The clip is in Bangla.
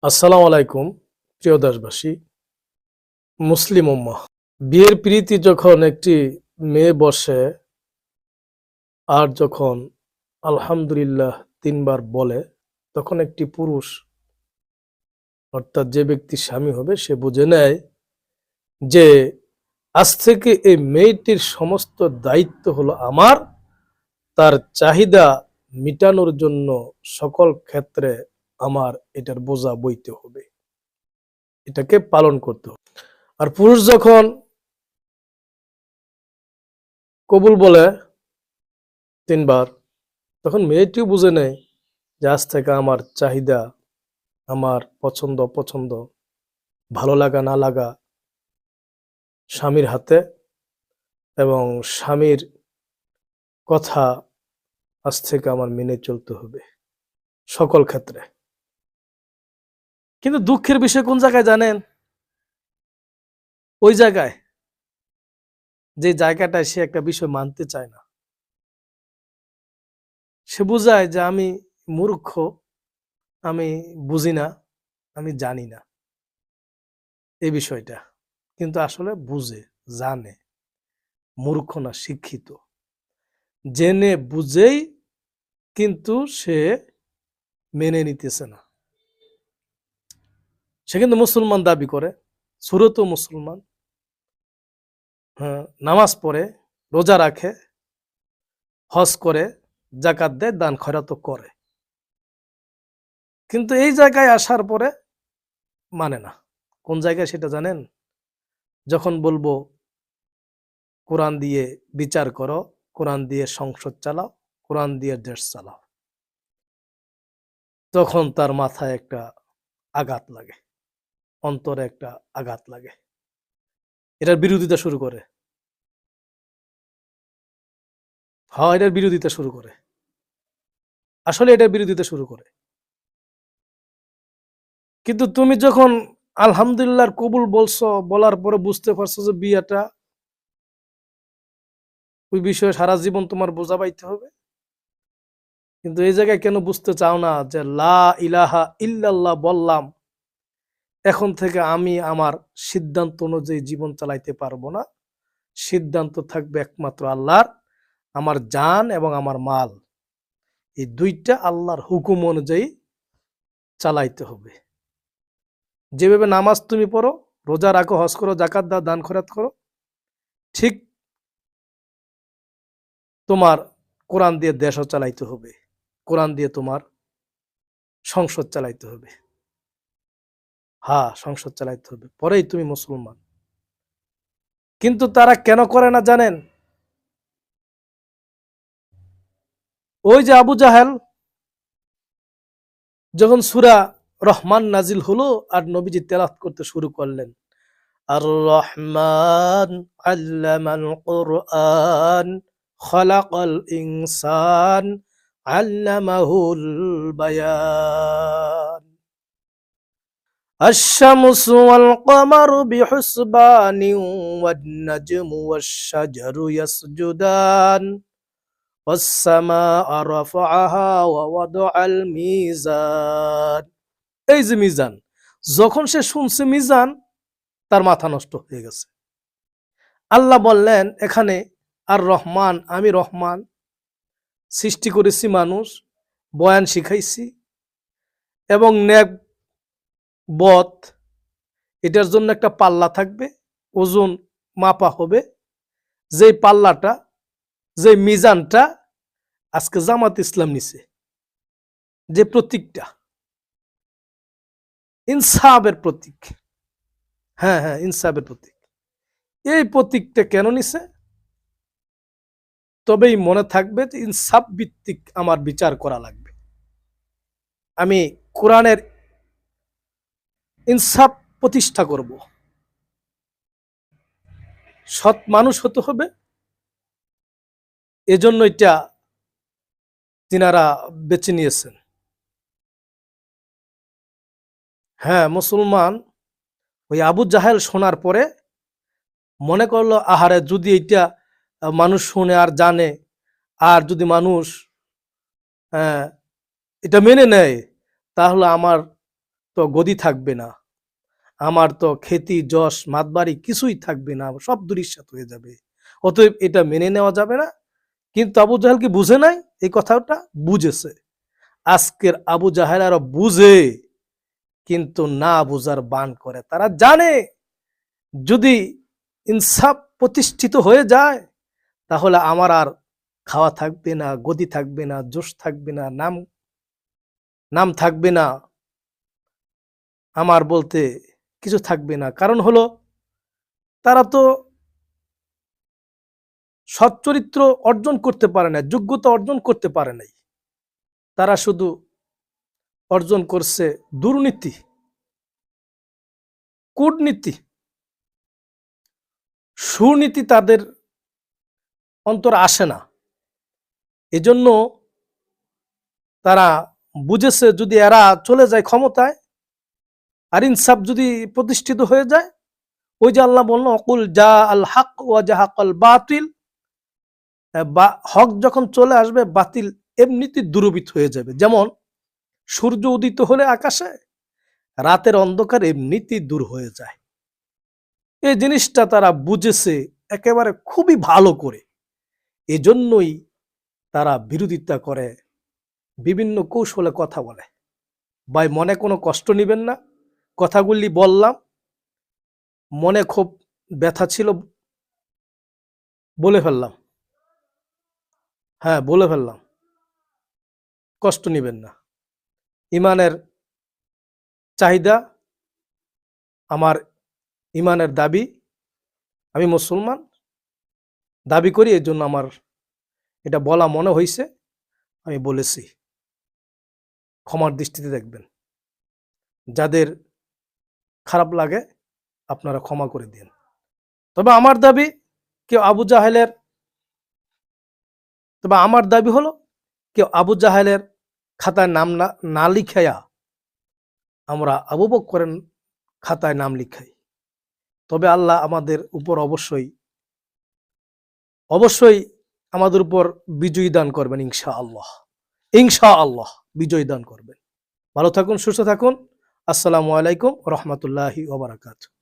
আসসালামু আলাইকুম প্রিয় দেশবাসী, মুসলিম উম্মাহ। বিয়ের প্রীতি যখন একটি মেয়ে বসে আর যখন আলহামদুলিল্লাহ ৩ বার বলে, তখন একটি পুরুষ অর্থাৎ যে ব্যক্তি স্বামী হবে সে বুঝে নেয় যে আজ থেকে এই মেয়েটির সমস্ত দায়িত্ব হলো আমার। তার চাহিদা মিটানোর জন্য সকল ক্ষেত্রে আমার এটার বোঝা বইতে হবে, এটাকে পালন করতে হবে। আর পুরুষ যখন কবুল বলে ৩ বার, তখন মেয়েটিও বুঝে নেয় যে আজ থেকে আমার চাহিদা, আমার পছন্দ অপছন্দ, ভালো লাগা না লাগা স্বামীর হাতে, এবং স্বামীর কথা আজ থেকে আমার মেনে চলতে হবে সকল ক্ষেত্রে। কিন্তু দুঃখের বিষয় কোন জায়গায় জানেন? ওই জায়গায় যে জায়গাটায় সে একটা বিষয় মানতে চায় না। সে বুঝায় যে আমি মূর্খ, আমি বুঝি না, আমি জানি না এই বিষয়টা। কিন্তু আসলে বুঝে, জানে, মূর্খ না, শিক্ষিত। জেনে বুঝেই কিন্তু সে মেনে নিতেছে না। সে কিন্তু মুসলমান দাবি করে, সুরত মুসলমান, হ্যাঁ, নামাজ পড়ে, রোজা রাখে, হজ করে, জাকাত দেয়, দান খয়রাত করে, কিন্তু এই জায়গায় আসার পরে মানে না। কোন জায়গায় সেটা জানেন? যখন বলবো কোরআন দিয়ে বিচার করো, কোরআন দিয়ে সংসদ চালাও, কোরআন দিয়ে দেশ চালাও, তখন তার মাথায় একটা আঘাত লাগে, অন্তরে একটা আঘাত লাগে, এটার বিরোধিতা শুরু করে। হ্যাঁ, এটার বিরোধিতা শুরু করে, আসলে এটার বিরোধিতা শুরু করে। কিন্তু তুমি যখন আলহামদুলিল্লাহর কবুল বলছো, বলার পরে বুঝতে পারছো যে বিয়েটা ওই বিষয়ে সারা জীবন তোমার বোঝা পাইতে হবে। কিন্তু এই জায়গায় কেন বুঝতে চাও না যে লা ইলাহা ইল্লাল্লাহ বললাম, এখন থেকে আমি আমার সিদ্ধান্ত অনুযায়ী জীবন চালাইতে পারবো না, সিদ্ধান্ত থাকবে একমাত্র আল্লাহর। আমার জান এবং আমার মাল, এই দুইটা আল্লাহর হুকুম অনুযায়ী চালাইতে হবে। যেভাবে নামাজ তুমি পড়ো, রোজা রাখো, হজ করো, জাকাত দাও, দান খয়রাত করো, ঠিক তোমার কোরআন দিয়ে দেশও চালাইতে হবে, কোরআন দিয়ে তোমার সংসদ চালাইতে হবে। হ্যাঁ, সংসদ চালাইতে হবে, পরেই তুমি মুসলমান। কিন্তু তারা কেন করে না জানেন? ওই যে আবু জাহেল যখন সূরা রহমান নাজিল হলো আর নবীজি তেলাওয়াত করতে শুরু করলেন, আর রহমান আল্লামাল কুরআন খালাকাল ইনসান আল্লামাহুল বায়ান الشمس والقمر بحسبان والنجم والشجر يسجدان والسماء رفعها ووضع الميزان। এই যে মিজান, যখন সে শুনছে মিজান, তার মাথা নষ্ট হয়ে গেছে। আল্লাহ বললেন এখানে আর রহমান, আমি রহমান, সৃষ্টি করেছি মানুষ, বয়ান শিখাইছি, এবং নেক বদ, এটার জন্য একটা পাল্লা থাকবে, ওজন মাপা হবে, যেই পাল্লাটা, যে মিজানটা আজকে জামাত ইসলাম নিছে, যে প্রতীকটা ইনসাফের প্রতীক, হ্যাঁ হ্যাঁ, ইনসাফের প্রতীক, এই প্রতীকটা কেন নিছে? তবেই মনে থাকবে যে ইনসাফ ভিত্তিক আমার বিচার করা লাগবে। আমি কোরআনের ইনসাফ প্রতিষ্ঠা করব, সৎ মানুষ হতে হবে, এজন্য এটা তিনারা বেছে নিয়েছেন। হ্যাঁ, মুসলমান ওই আবু জাহেল শোনার পরে মনে করলো, আহারে, যদি এটা মানুষ শুনে আর জানে, আর যদি মানুষ এটা মেনে নেয়, তাহলে আমার তো গদি থাকবে না, আমার তো খেতি যশ মাতবাড়ি কিছুই থাকবে না, সব ধূলিসাৎ হয়ে যাবে, অতএব এটা মেনে নেওয়া যাবে না। কিন্তু আবু জাহেল কি বুঝে নাই? এই কথাটা বুঝেছে। আজকের আবু জাহেলারা বুঝে, কিন্তু না বুঝার বান করে। তারা জানে যদি ইনসাফ প্রতিষ্ঠিত হয়ে যায় তাহলে আমার আর খাওয়া থাকবে না, গদি থাকবে না, যশ থাকবে না, নাম নাম থাকবে না, আমার বলতে কিছু থাকবে না। কারণ হলো তারা তো সৎ চরিত্র অর্জন করতে পারে না, যোগ্যতা অর্জন করতে পারে নাই। তারা শুধু অর্জন করছে দুর্নীতি, কূটনীতি, সুনীতি তাদের অন্তর আসে না। এজন্য তারা বুঝেছে যদি এরা চলে যায় ক্ষমতায় আর ইনসাফ যদি প্রতিষ্ঠিত হয়ে যায়, ওই যে আল্লাহ বলল অকুল জা আল হক ওয়া জাহাকাল বাতিল, হক যখন চলে আসবে বাতিল এমনিতে দূরীভূত হয়ে যাবে। যেমন সূর্য উদিত হলে আকাশে রাতের অন্ধকার এমনিতেই দূর হয়ে যায়। এই জিনিসটা তারা বুঝেছে একেবারে খুবই ভালো করে। এজন্যই তারা বিরোধিতা করে, বিভিন্ন কৌশলে কথা বলে। ভাই মনে কোনো কষ্ট নেবেন না, কথাগুলি বললাম, মনে খুব ব্যথা ছিল, বলে ফেললাম। হ্যাঁ, বলে ফেললাম, কষ্ট নেবেন না। ইমানের চাহিদা, আমার ইমানের দাবি, আমি মুসলমান দাবি করি, এর জন্য আমার এটা বলা মনে হয়েছে, আমি বলেছি। ক্ষমার দৃষ্টিতে দেখবেন, যাদের খারাপ লাগে আপনারা ক্ষমা করে দিন। তবে আমার দাবি কেউ আবু জাহেলের তবে আমার দাবি হলো কেউ আবু জাহেলের খাতায় নাম না লিখাইয়া আমরা আবু বকরের খাতায় নাম লিখাই। তবে আল্লাহ আমাদের উপর অবশ্যই অবশ্যই আমাদের উপর বিজয়ী দান করবেন, ইনশাআল্লাহ। ইনশাআল্লাহ বিজয়ী দান করবেন। ভালো থাকুন, সুস্থ থাকুন। আসসালামু আলাইকুম ওয়া রাহমাতুল্লাহি ওয়া বারাকাতুহু।